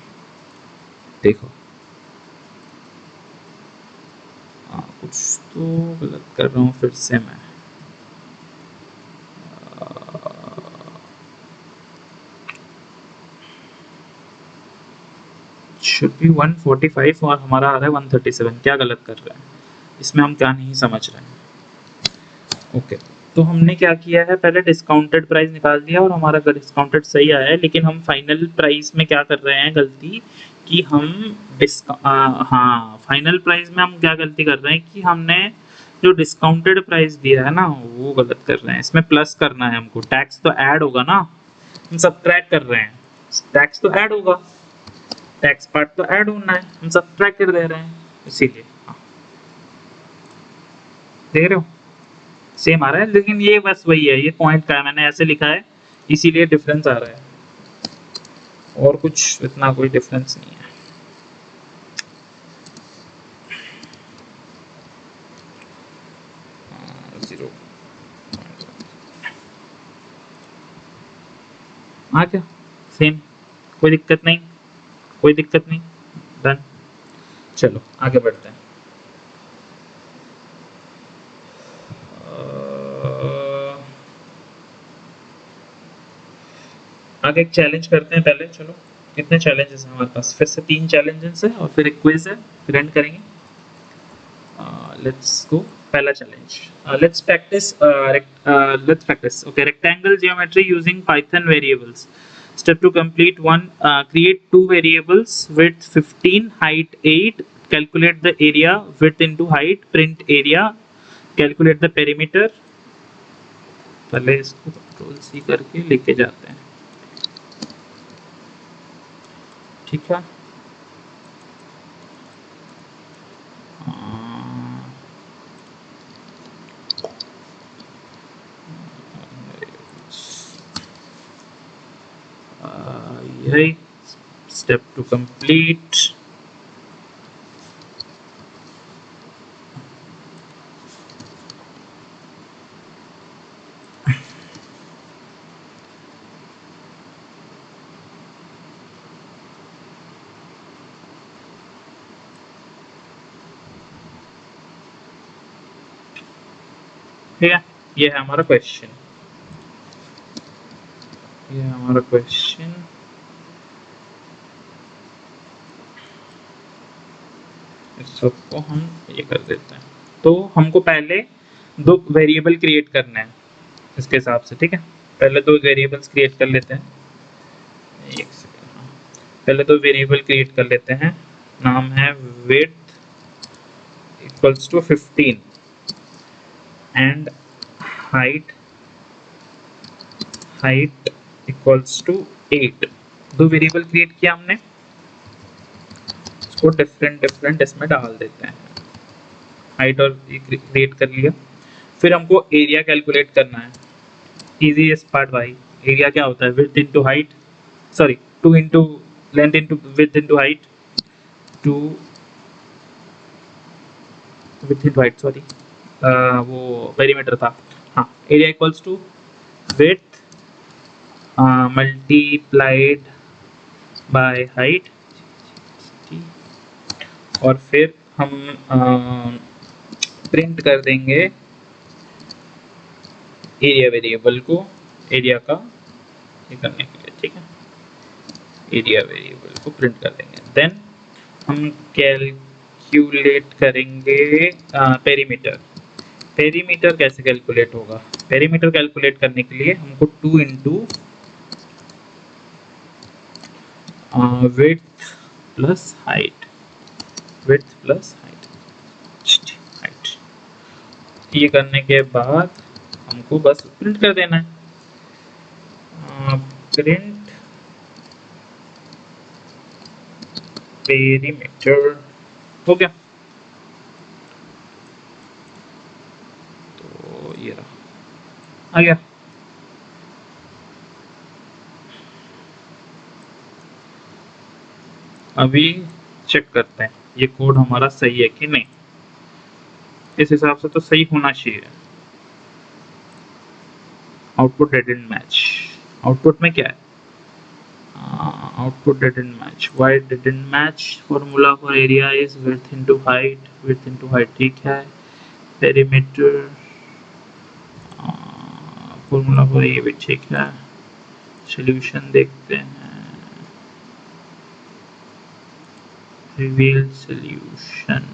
देखो कुछ तो गलत कर रहा हूँ फिर से मैं। शुड बी 145 और हमारा आ रहा है 137, क्या गलत कर रहा है इसमें, हम क्या नहीं समझ रहे हैं। ओके तो हमने क्या किया है, पहले डिस्काउंटेड प्राइस निकाल दिया और हमारा डिस्काउंटेड सही आया है, लेकिन हम फाइनल प्राइस में क्या कर रहे हैं गलती कि हम हाँ फाइनल प्राइस में हम क्या गलती कर रहे हैं कि हमने जो डिस्काउंटेड प्राइस दिया है ना वो गलत कर रहे हैं। इसमें प्लस करना है हमको, टैक्स तो ऐड होगा ना, हम सब्ट्रैक्ट कर रहे हैं, टैक्स तो ऐड होगा, टैक्स पार्ट तो ऐड होना है, हम सब्ट्रैक्ट कर दे रहे हैं इसीलिए। हाँ देख रहे हो सेम आ रहा है, लेकिन ये बस वही है, ये पॉइंट का है, मैंने ऐसे लिखा है इसीलिए डिफरेंस आ रहा है, और कुछ इतना कोई डिफरेंस नहीं है। जीरो आ क्या सेम, कोई दिक्कत नहीं, कोई दिक्कत नहीं, डन। चलो आगे बढ़ते हैं। आगे एक चैलेंज करते हैं पहले, चलो कितने चैलेंजेस हैं हमारे पास, फिर से 3 चैलेंजेस है और फिर एक क्विज है, फिर एंड करेंगे। लेट्स गो पहला challenge, let's practice okay rectangle geometry using python variables. Step to complete one, create 2 variables, width 15, height 8, calculate the area, width into height, print area, calculate the perimeter। पहले इसको control C करके लेके जाते हैं, ठीक है। यही step to complete। ठीक है ये है हमारा क्वेश्चन। ये है हमारा क्वेश्चन। इस सबको हम ये कर देते हैं। तो हमको पहले दो वेरिएबल क्रिएट करना है इसके हिसाब से, ठीक है। पहले दो वेरिएबल्स क्रिएट कर लेते हैं। एक सेकंड, हाँ। पहले दो वेरिएबल क्रिएट कर लेते हैं। नाम है width equals to 15 and height equals to 8। दो वेरिएबल क्रिएट किया हमने, इसको डिफरेंट इसमें डाल देते हैं। हाइट और क्रिएट कर लिया। फिर हमको एरिया कैलकुलेट करना है। इजीएस्ट पार्ट भाई, एरिया क्या होता है? Width into height, sorry 2 into length into width into height, 2 width into height, sorry वो पेरीमीटर था। हाँ, area equals to width multiplied by height, और फिर हम प्रिंट कर देंगे एरिया वेरिएबल को, एरिया का ये करने के लिए, ठीक है। एरिया वेरिएबल को प्रिंट कर देंगे। देन हम कैलकुलेट करेंगे पेरीमीटर। पेरीमीटर कैसे कैलकुलेट होगा? पेरीमीटर कैलकुलेट करने के लिए हमको 2 into width plus height, width plus height, ये करने के बाद हमको बस प्रिंट कर देना है। प्रिंट पेरीमीटर हो गया। तो ये रहा, आ गया। अभी चेक करते हैं ये कोड हमारा सही है कि नहीं। इस हिसाब से तो सही होना चाहिए। Output didn't match. आउटपुट में क्या है? Output didn't match. Why didn't match? Formula for area is width into height, width into height, ठीक है। पेरीमीटर फॉर्मूला फॉर ये भी ठीक है। सॉल्यूशन देखते हैं, रिवील सॉल्यूशन,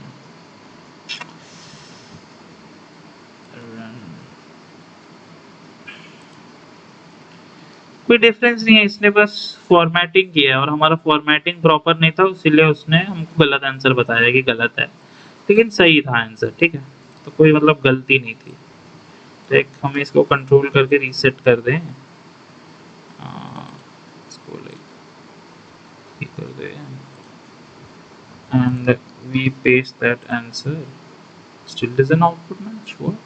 कोई डिफरेंस नहीं है, इसने बस फॉर्मेटिंग किया है और हमारा फॉर्मेटिंग प्रॉपर नहीं था, इसीलिए उसने हमको गलत आंसर बताया कि गलत है, लेकिन सही था आंसर, ठीक है। तो कोई मतलब गलती नहीं थी। तो एक हम इसको कंट्रोल करके रीसेट कर दें, इसको लाइक कर दें and we paste that answer. Still doesn't output match. What?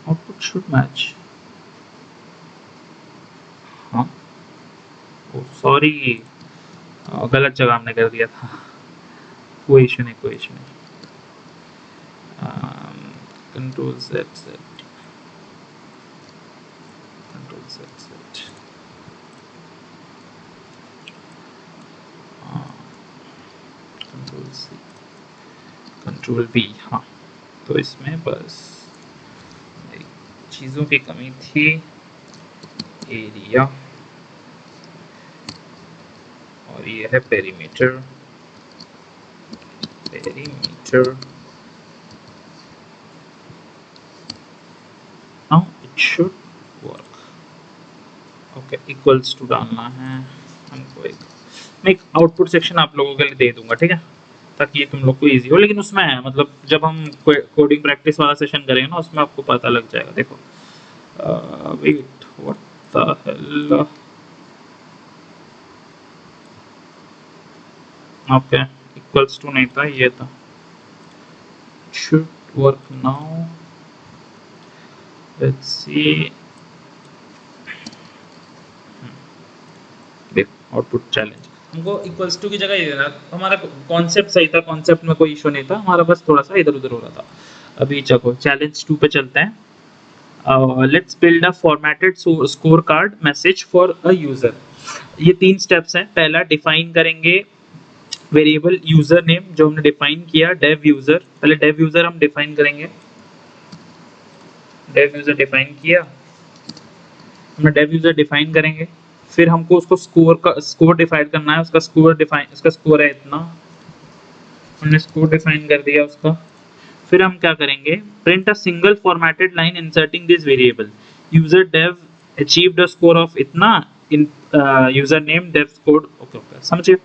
Output should match. हाँ, ओ सॉरी, गलत जगह हमने कर दिया था। कोई इशू नहीं, कोई इशू नहीं। Control Z, control Z, control C, control V। हाँ, तो इसमें बस चीज़ों की कमी थी। एरिया और ये है perimeter. Perimeter now it should work। Okay, equals to डालना है हमको। मैं एक आउटपुट सेक्शन आप लोगों के लिए दे दूंगा, ठीक है, ताकि ये तुम लोग को इजी हो। लेकिन उसमें है, मतलब जब हम कोडिंग प्रैक्टिस वाला सेशन करेंगे ना, उसमें आपको पता लग जाएगा। देखो, wait, what the hell. Okay, equals to नहीं था, ये था। should work now। let's see। देखो, आउटपुट चैलेंज हमको इक्वल्स टू की जगह ये देना। हमारा कॉन्सेप्ट सही था, कॉन्सेप्ट में कोई इशू नहीं था, हमारा बस थोड़ा सा इधर उधर हो रहा था। अभी चलो चैलेंज 2 पे चलते हैं। Let's build a formatted score card message for a user. ये 3 स्टेप्स हैं। पहला, डिफाइन करेंगे वेरिएबल यूजर नेम, जो हमने डिफाइन किया डेव यूजर। पहले डेव यूजर हम डिफाइन करेंगे। डेव यूजर डिफाइन किया, हमने डेव यूजर डिफाइन करेंगे, फिर हमको उसको स्कोर डिफाइन करना है, उसका स्कोर है इतना, हमने स्कोर डिफाइन कर दिया उसका। फिर हम क्या करेंगे, print a single formatted line inserting this variable, user Dave achieved a score of इतना in user name Dave score. Okay okay समझिए।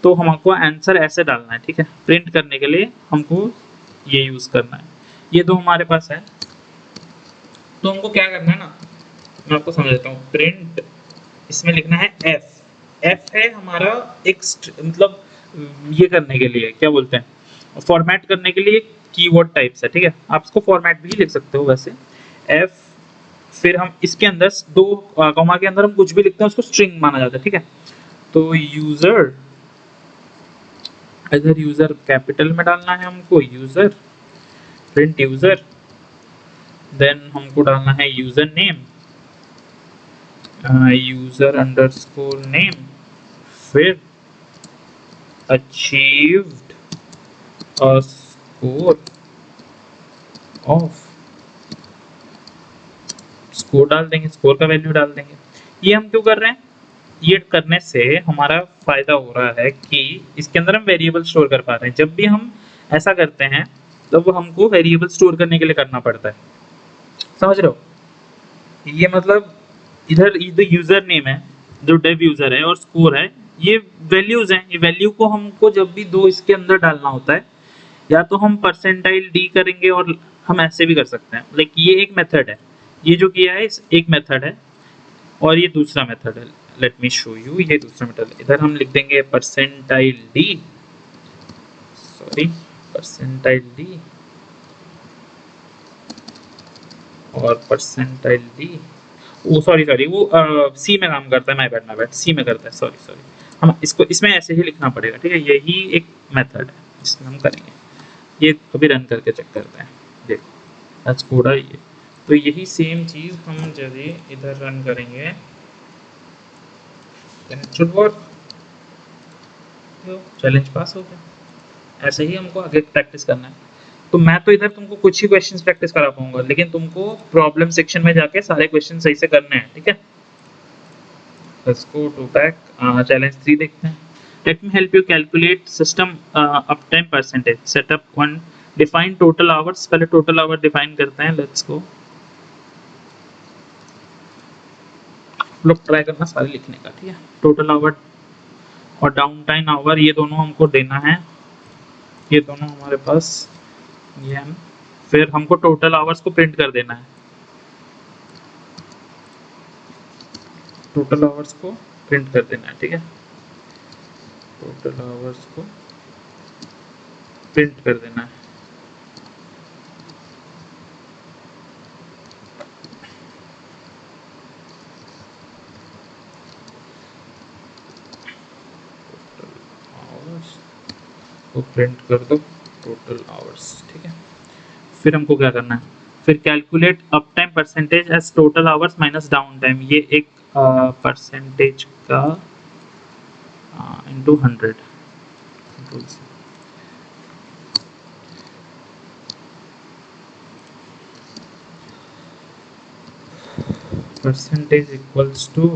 तो हमको आंसर ऐसे डालना है, ठीक है, प्रिंट करने के लिए हमको ये यूज करना है। ये दो हमारे पास है, तो हमको क्या करना है ना, मैं आपको समझाता हूँ। प्रिंट इसमें लिखना है एफ है हमारा एक मतलब ये करने के लिए क्या बोलते हैं, फॉर्मेट करने के लिए कीवर्ड टाइप्स है, ठीक है, आप इसको फॉर्मेट भी लिख सकते हो वैसे एफ। फिर हम इसके अंदर दो कॉमा के अंदर हम कुछ भी लिखते हैं उसको स्ट्रिंग माना जाता है, ठीक है। तो यूजर, इधर यूजर कैपिटल में डालना है हमको, यूजर प्रिंट यूजर, देन हमको डालना है user name, user underscore name, फिर achieved a score of, score डाल देंगे, स्कोर का वैल्यू डाल देंगे। ये हम क्यों कर रहे हैं, ये करने से हमारा फायदा हो रहा है कि इसके अंदर हम वेरिएबल स्टोर कर पा रहे हैं। जब भी हम ऐसा करते हैं तो वो हमको वेरिएबल स्टोर करने के लिए करना पड़ता है, समझ रहे हो। ये मतलब इधर यूजर नेम है जो डेव यूजर है और स्कोर है, ये वैल्यूज हैं, ये वैल्यू को हमको जब भी दो इसके अंदर डालना होता है, या तो हम परसेंटाइल डी करेंगे और हम ऐसे भी कर सकते हैं, लाइक ये एक मेथड है, ये जो किया है एक मेथड है और ये दूसरा मेथड है। लेट मी शो यू, ये दूसरा मेथड, इधर हम लिख देंगे percentile D, sorry percentile D और परसेंटाइल डी, वो सॉरी वो सी में काम करता है, माय बैड सी में करता है, सॉरी हम इसको इसमें ऐसे ही लिखना पड़ेगा, ठीक है, यही एक मेथड है जिसमें हम करेंगे। ये अभी रन करके चेक करते हैं, देखो आज कोड है ये, तो यही सेम चीज हम जब इधर रन करेंगे शुड वर्क, चैलेंज पास हो गया। ऐसे ही हमको आगे प्रैक्टिस करना है। तो मैं तो इधर तुमको कुछ ही क्वेश्चंस प्रैक्टिस करा पाऊंगा, लेकिन तुमको प्रॉब्लम सेक्शन में जाके सारे क्वेश्चन सही से करने हैं, ठीक है। Let's go to back, challenge 3 देखते हैं। Let me help you calculate system uptime percentage, setup 1, define total hours. पहले टोटल आवर डिफाइन करते हैं, लेट्स गो। लोग ट्राई करना सारे लिखने का, ठीक है। टोटल आवर और डाउन टाइम आवर ये दोनों हमको देना है, ये दोनों हमारे पास ये है। फिर हमको टोटल आवर्स को प्रिंट कर देना है, टोटल आवर्स को प्रिंट कर देना है, ठीक है, टोटल आवर्स को प्रिंट कर देना है। को प्रिंट कर दो टोटल आवर्स, ठीक है। फिर हमको क्या करना है, फिर calculate up time percentage as total hours minus down time, ये एक परसेंटेज का into 100 percentage equals to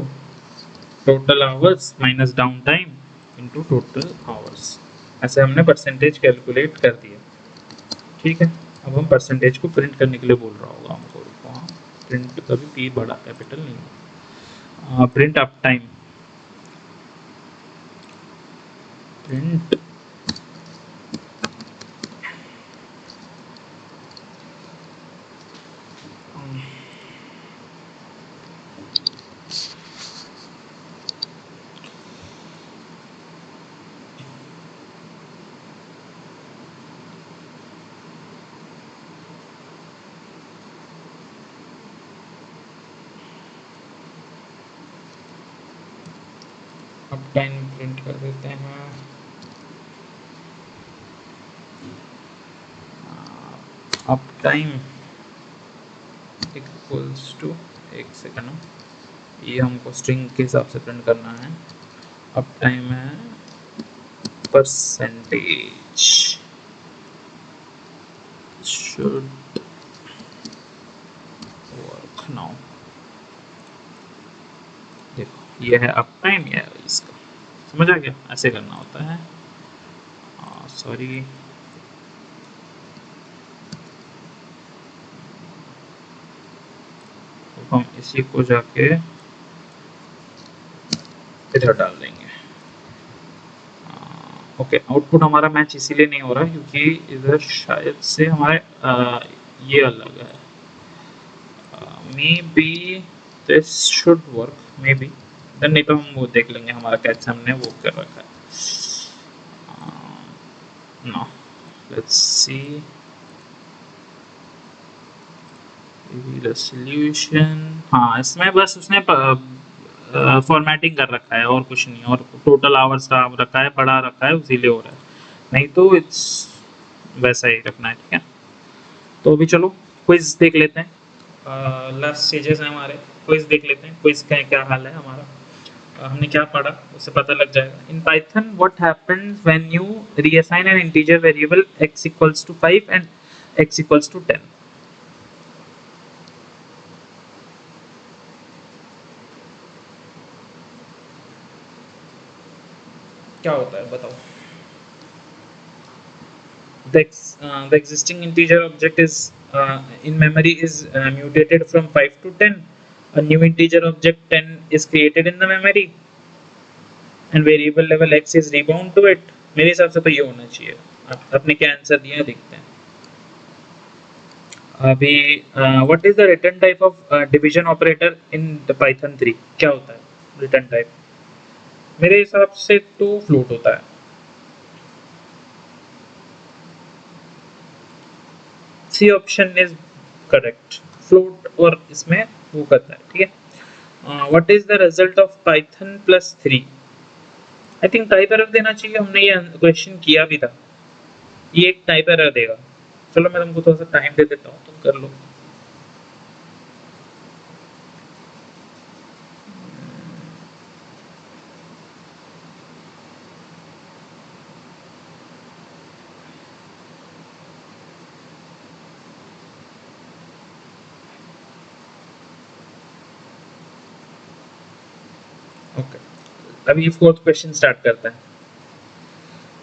total hours minus down time into total hours. ऐसे हमने परसेंटेज कैलकुलेट कर दिया, ठीक है। अब हम परसेंटेज को प्रिंट करने के लिए बोल रहा होगा हमको, वहाँ प्रिंट कभी पी बड़ा कैपिटल नहीं होगा, print up time, print up time print कर देते हैं, अप टाइम इक्वल्स टू, एक सेकंड, ये हमको स्ट्रिंग के हिसाब से प्रिंट करना है। अप टाइम है परसेंटेज शुड देखो ये है अप टाइम, ये है इसका, समझ आ गया? ऐसे करना होता है। सॉरी, तो हम इसी को जाके इधर डाल देंगे। ओके, आउटपुट हमारा मैच इसीलिए नहीं हो रहा क्योंकि इधर शायद से हमारे ये अलग है। May be this should work, may be, नहीं तो हम वो देख लेंगे हमारा कैसे हमने वो कर रखा है। No, let's see resolution. हाँ, इसमें बस उसने फॉर्मेटिंग कर रखा है और कुछ नहीं, और टोटल आवर्स का रखा है, पढ़ा रखा है, इसीलिए हो रहा है, नहीं तो इट्स वैसा ही रखना है। ठीक है, तो अभी चलो क्विज देख लेते हैं। लास्ट स्टेजेस हैं हमारे, क्विज देख लेते हैं, क्विज का क्या हाल है हमारा। हमने क्या पढ़ा उससे पता लग जाएगा। In Python what happens when you reassign an integer variable x equals to 5 and x equals to 10। क्या होता है बताओ? The existing integer object is in memory is mutated from 5 to 10. A new integer object 10 is created in the memory and variable level x is rebound to it. मेरे हिसाब से तो ये होना चाहिए। आपने क्या आंसर दिया है देखते हैं। अभी what is the return type of division operator in the Python 3? क्या होता है रिटर्न टाइप? मेरे हिसाब से तो फ्लोट होता है। C option is correct, float, और इसमें वो करता है। ठीक है, what is the result of Python plus 3? I think type error देना चाहिए, हमने ये क्वेश्चन किया भी था। ये एक टाइप एरर देगा। चलो मैं तुमको थोड़ा सा टाइम दे देता हूँ, तुम कर लो। ओके, अभी फोर्थ क्वेश्चन स्टार्ट करता है।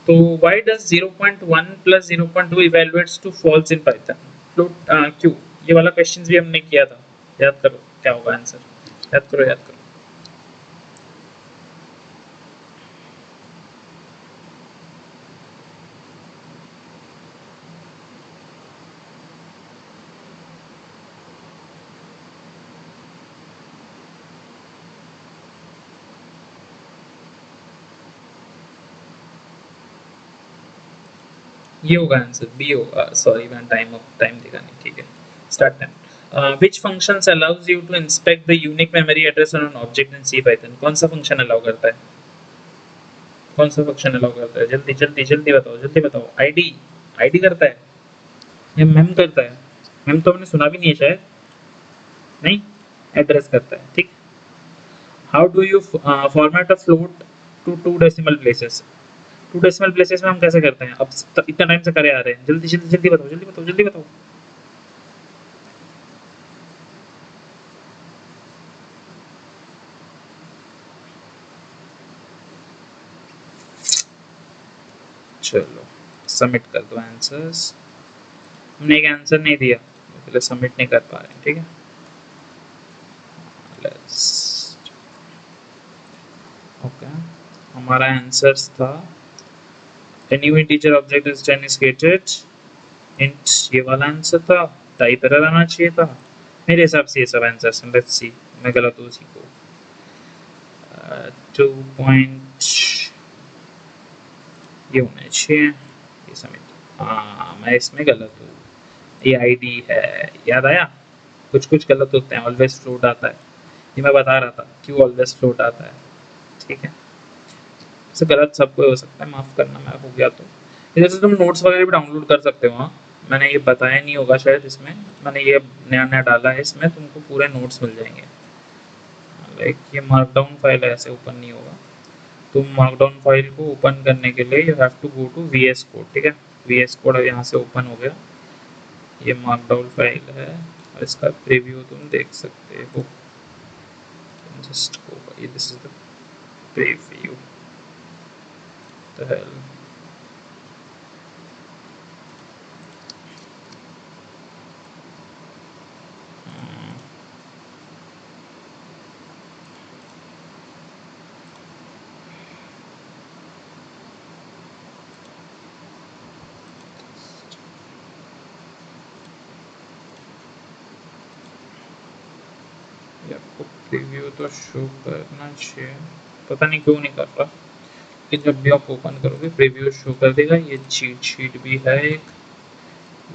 तो why does 0.1 plus 0.2 evaluates to false in Python? Float क्यों? ये वाला क्वेश्चन भी हमने किया था, याद करो क्या होगा आंसर, याद करो याद करो। ये होगा आंसर, बी होगा। सॉरी मैं टाइम देखा नहीं। ठीक है, start time. Which functions allows you to inspect the unique memory address on an object in C Python? कौन सा फंक्शन अलाउ करता है? कौन सा फंक्शन अलाउ करता है? जल्दी जल्दी जल्दी बताओ, जल्दी बताओ। आईडी, आईडी करता है या मेम करता है? मेम तो हमने सुना भी नहीं है शायद। नहीं, एड्रेस करता है। ठीक, how do you format a float to 2 decimal places? 2 decimal places में हम कैसे करते हैं? अब इतना टाइम से करे आ रहे हैं, जल्दी जल्दी जल्दी बताओ, जल्दी बताओ, जल्दी बताओ। चलो सबमिट कर दो आंसर्स। हमने एक आंसर नहीं दिया, इसलिए सबमिट नहीं कर पा रहे हैं। ठीक है, लेट्स ओके, हमारा आंसर्स था a new integer object is then is created int, ये वाला आंसर था। टाइप एरर आना चाहिए था। मेरे हिसाब से ये सब आंसर्स हैं। लेट्स सी, मैं गलत हूँ उसी को। 2 पॉइंट ये होना चाहिए, ये सबमिट। हाँ, मैं इसमें गलत हूँ, ये आईडी है, याद आया। कुछ कुछ गलत होते हैं, ऑलवेज फ्लोट आता है, ये मैं बता रहा था क्यों ऑलवेज फ्लोट आता है। ठीक है, इससे गलत सबको हो सकता है, माफ़ करना मैं हो गया तो। इधर से तुम नोट्स वगैरह भी डाउनलोड कर सकते हो। हाँ, मैंने ये बताया नहीं होगा शायद, इसमें मैंने ये नया नया डाला है, इसमें तुमको पूरे नोट्स मिल जाएंगे। लाइक ये मार्कडाउन फाइल है, ऐसे ओपन नहीं होगा। तुम मार्कडाउन फाइल को ओपन करने के लिए you have to go to V S code. ठीक है, वी एस कोड यहाँ से ओपन हो गया, ये मार्कडाउन फाइल है और इसका प्रीव्यू तुम देख सकते हो। just go by. This is the preview. The hell. ये आपको प्रीव्यू तो शो करना चाहिए, पता नहीं क्यों नहीं कर रहा, कि जब भी आप ओपन करोगे प्रीव्यू शो कर देगा। ये चीट शीट भी है एक,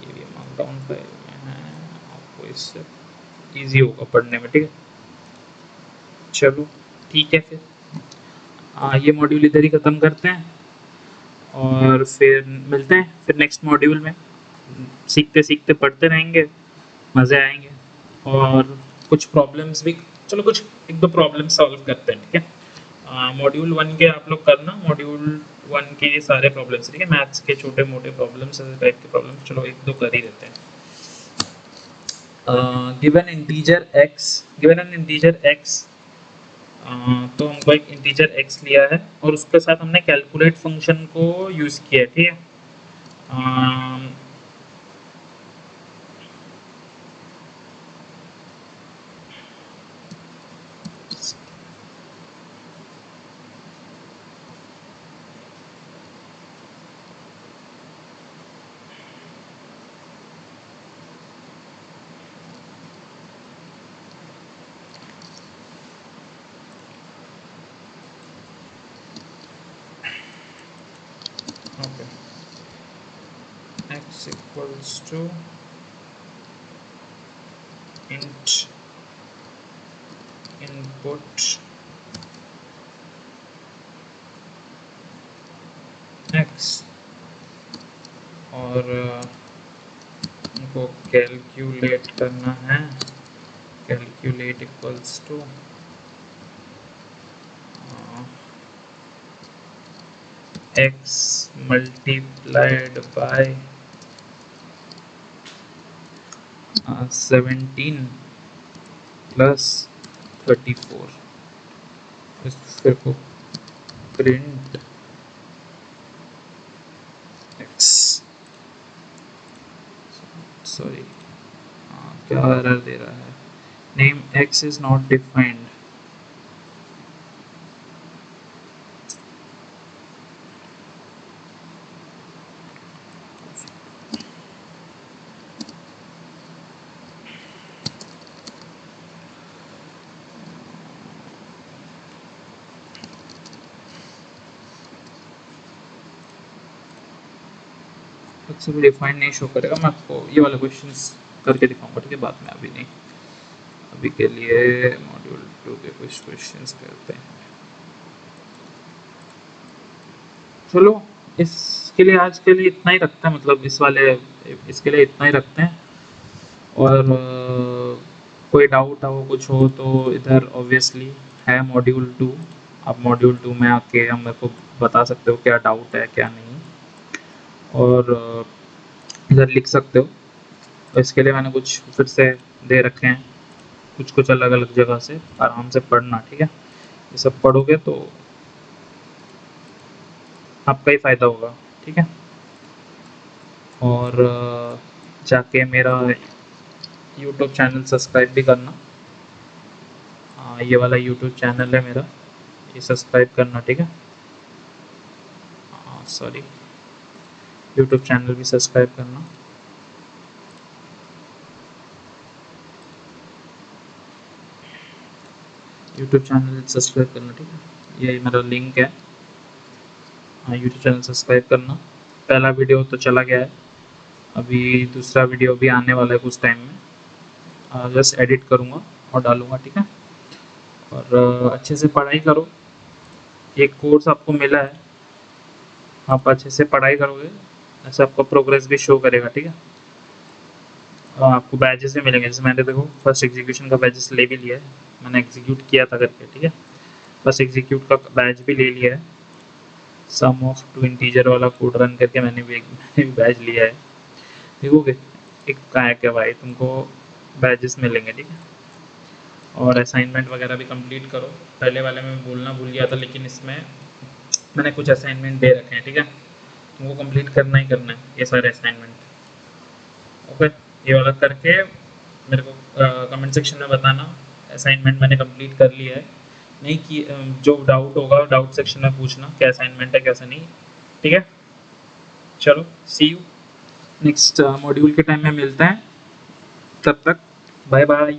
ये भी मार्कडाउन फाइल में है, आपको इससे इजी होगा पढ़ने में, ठीक है। चलो ठीक है, फिर ये मॉड्यूल इधर ही ख़त्म करते हैं और फिर मिलते हैं फिर नेक्स्ट मॉड्यूल में। सीखते सीखते पढ़ते रहेंगे, मज़े आएंगे। और कुछ प्रॉब्लम्स भी, चलो कुछ एक दो प्रॉब्लम सॉल्व करते हैं, ठीक है। मॉड्यूल 1 के आप लोग करना, मॉड्यूल 1 के ये सारे प्रॉब्लम्स, ठीक है, मैथ्स के छोटे मोटे प्रॉब्लम्स, ऐसे टाइप के प्रॉब्लम्स, चलो एक दो कर ही देते हैं। गिवन एन इंटीजर x, तो हमको एक इंटीजर x लिया है और उसके साथ हमने कैलकुलेट फंक्शन को यूज़ किया है, ठीक है। X equals to int input x और उनको कैलकुलेट करना है, calculate equals to x multiplied by 17 plus 34, इस फिर को प्रिंट x, सॉरी क्या एरर दे रहा है, name x is not defined। से भी डिफाइन नहीं शो करेगा, मैं आपको ये वाला क्वेश्चंस करके दिखाऊंगा, ठीक है, बाद में, अभी नहीं। अभी के लिए मॉड्यूल 2 के कुछ क्वेश्चंस करते हैं। चलो इसके लिए आज के लिए इतना ही रखते हैं, मतलब इसके लिए इतना ही रखते हैं। और कोई डाउट हो कुछ हो तो इधर ऑब्वियसली है मॉड्यूल 2, आप मॉड्यूल 2 में आके हम मेरे को बता सकते हो क्या डाउट है क्या नहीं, और इधर लिख सकते हो। तो इसके लिए मैंने कुछ फिर से दे रखे हैं, कुछ अलग अलग जगह से, आराम से पढ़ना, ठीक है। ये सब पढ़ोगे तो आपका ही फ़ायदा होगा, ठीक है। और जाके मेरा यूट्यूब चैनल सब्सक्राइब भी करना, ये वाला यूट्यूब चैनल है मेरा, ये सब्सक्राइब करना, ठीक है। सॉरी, यूट्यूब चैनल भी सब्सक्राइब करना। यूट्यूब चैनल सब्सक्राइब करना, ठीक है, ये मेरा लिंक है। यूट्यूब चैनल सब्सक्राइब करना। पहला वीडियो तो चला गया है, अभी दूसरा वीडियो भी आने वाला है कुछ टाइम में, जस्ट एडिट करूँगा और डालूँगा, ठीक है। और अच्छे से पढ़ाई करो, एक कोर्स आपको मिला है, आप अच्छे से पढ़ाई करोगे, ऐसे आपका प्रोग्रेस भी शो करेगा, ठीक है। आपको बैजेस भी मिलेंगे, जैसे मैंने देखो फर्स्ट एग्जीक्यूशन का बैजेस ले भी लिया है, मैंने एग्जीक्यूट किया था करके, ठीक है। फर्स्ट एग्जीक्यूट का बैज भी ले लिया है, सम ऑफ टू इंटीजर वाला कोड रन करके मैंने भी बैज लिया है। देखोगे एक का है क्या भाई, तुमको बैजेस मिलेंगे, ठीक है। और असाइनमेंट वगैरह भी कंप्लीट करो। पहले वाले में बोलना भूल गया था, लेकिन इसमें मैंने कुछ असाइनमेंट दे रखे हैं, ठीक है, तुमको कंप्लीट करना ही करना है ये सारे असाइनमेंट। ओके, ये वाला करके मेरे को कमेंट सेक्शन में बताना असाइनमेंट मैंने कंप्लीट कर लिया है नहीं कि जो डाउट होगा डाउट सेक्शन में पूछना क्या असाइनमेंट है कैसा नहीं, ठीक है। चलो सी यू नेक्स्ट मॉड्यूल के टाइम में मिलते हैं, तब तक बाय बाय।